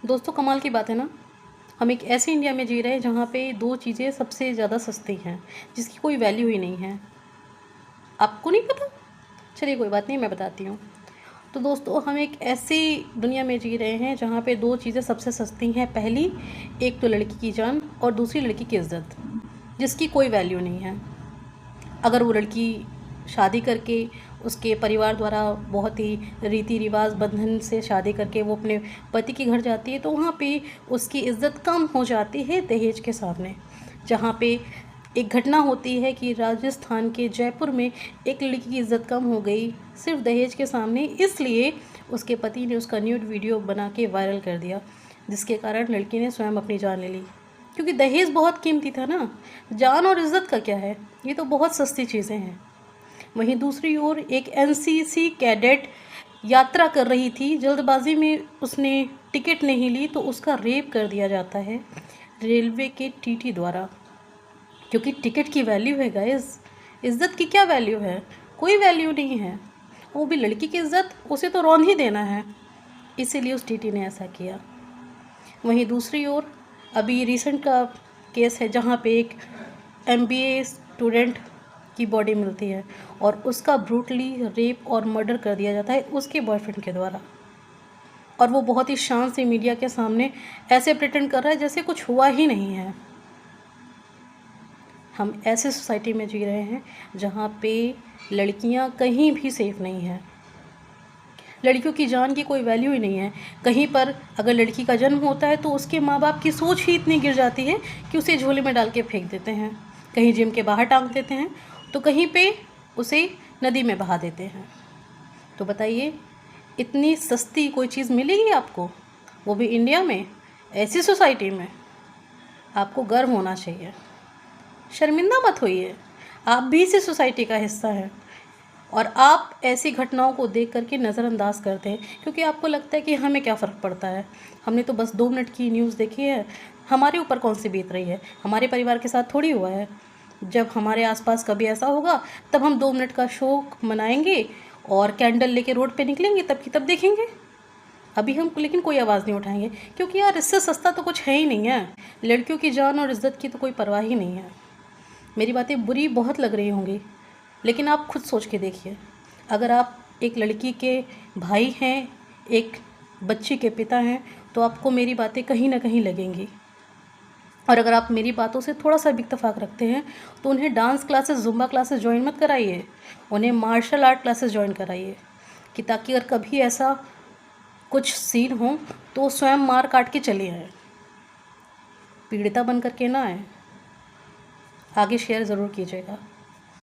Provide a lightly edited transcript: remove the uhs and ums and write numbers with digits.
दोस्तों कमाल की बात है ना। हम एक ऐसे इंडिया में जी रहे हैं जहाँ पे दो चीज़ें सबसे ज़्यादा सस्ती हैं, जिसकी कोई वैल्यू ही नहीं है। आपको नहीं पता? चलिए कोई बात नहीं, मैं बताती हूँ। तो दोस्तों हम एक ऐसी दुनिया में जी रहे हैं जहाँ पे दो चीज़ें सबसे सस्ती हैं। पहली, एक तो लड़की की जान और दूसरी लड़की की इज़्ज़त, जिसकी कोई वैल्यू नहीं है। अगर वो लड़की शादी करके उसके परिवार द्वारा बहुत ही रीति रिवाज बंधन से शादी करके वो अपने पति के घर जाती है, तो वहाँ पे उसकी इज़्ज़त कम हो जाती है दहेज के सामने। जहाँ पे एक घटना होती है कि राजस्थान के जयपुर में एक लड़की की इज़्ज़त कम हो गई सिर्फ दहेज के सामने, इसलिए उसके पति ने उसका न्यूड वीडियो बना के वायरल कर दिया, जिसके कारण लड़की ने स्वयं अपनी जान ले ली। क्योंकि दहेज बहुत कीमती था ना। जान और इज़्ज़त का क्या है, ये तो बहुत सस्ती चीज़ें हैं। वहीं दूसरी ओर एक एनसीसी कैडेट यात्रा कर रही थी, जल्दबाजी में उसने टिकट नहीं ली तो उसका रेप कर दिया जाता है रेलवे के टीटी द्वारा। क्योंकि टिकट की वैल्यू है गाइस, इज़्ज़त की क्या वैल्यू है? कोई वैल्यू नहीं है। वो भी लड़की की इज़्ज़त, उसे तो रौंद ही देना है, इसीलिए उस टीटी ने ऐसा किया। वहीं दूसरी ओर अभी रिसेंट का केस है जहाँ पे एक एमबीए स्टूडेंट की बॉडी मिलती है और उसका ब्रूटली रेप और मर्डर कर दिया जाता है उसके बॉयफ्रेंड के द्वारा। और वो बहुत ही शान से मीडिया के सामने ऐसे प्रिटेंड कर रहा है जैसे कुछ हुआ ही नहीं है। हम ऐसे सोसाइटी में जी रहे हैं जहाँ पे लड़कियाँ कहीं भी सेफ नहीं हैं। लड़कियों की जान की कोई वैल्यू ही नहीं है। कहीं पर अगर लड़की का जन्म होता है तो उसके माँ बाप की सोच ही इतनी गिर जाती है कि उसे झोले में डाल के फेंक देते हैं, कहीं जिम के बाहर टांग देते हैं, तो कहीं पे उसे नदी में बहा देते हैं। तो बताइए, इतनी सस्ती कोई चीज़ मिलेगी आपको, वो भी इंडिया में, ऐसी सोसाइटी में? आपको गर्व होना चाहिए। शर्मिंदा मत होइए, आप भी इसी सोसाइटी का हिस्सा हैं और आप ऐसी घटनाओं को देख करके नज़रअंदाज करते हैं क्योंकि आपको लगता है कि हमें क्या फ़र्क पड़ता है, हमने तो बस 2 मिनट की न्यूज़ देखी है, हमारे ऊपर कौन सी बीत रही है, हमारे परिवार के साथ थोड़ी हुआ है। जब हमारे आसपास कभी ऐसा होगा तब हम 2 मिनट का शोक मनाएंगे और कैंडल लेके रोड पे निकलेंगे, तब की तब देखेंगे। अभी हम लेकिन कोई आवाज़ नहीं उठाएंगे क्योंकि यार इससे सस्ता तो कुछ है ही नहीं है। लड़कियों की जान और इज़्ज़त की तो कोई परवाह ही नहीं है। मेरी बातें बुरी बहुत लग रही होंगी, लेकिन आप खुद सोच के देखिए, अगर आप एक लड़की के भाई हैं, एक बच्ची के पिता हैं, तो आपको मेरी बातें कहीं ना कहीं लगेंगी। और अगर आप मेरी बातों से थोड़ा सा भी इत्तेफाक रखते हैं तो उन्हें dance classes, Zumba classes join मत कराइए, उन्हें मार्शल आर्ट क्लासेस ज्वाइन कराइए, कि ताकि अगर कभी ऐसा कुछ सीन हो तो स्वयं मार काट के चले आए, पीड़िता बन करके ना आए। आगे शेयर ज़रूर कीजिएगा।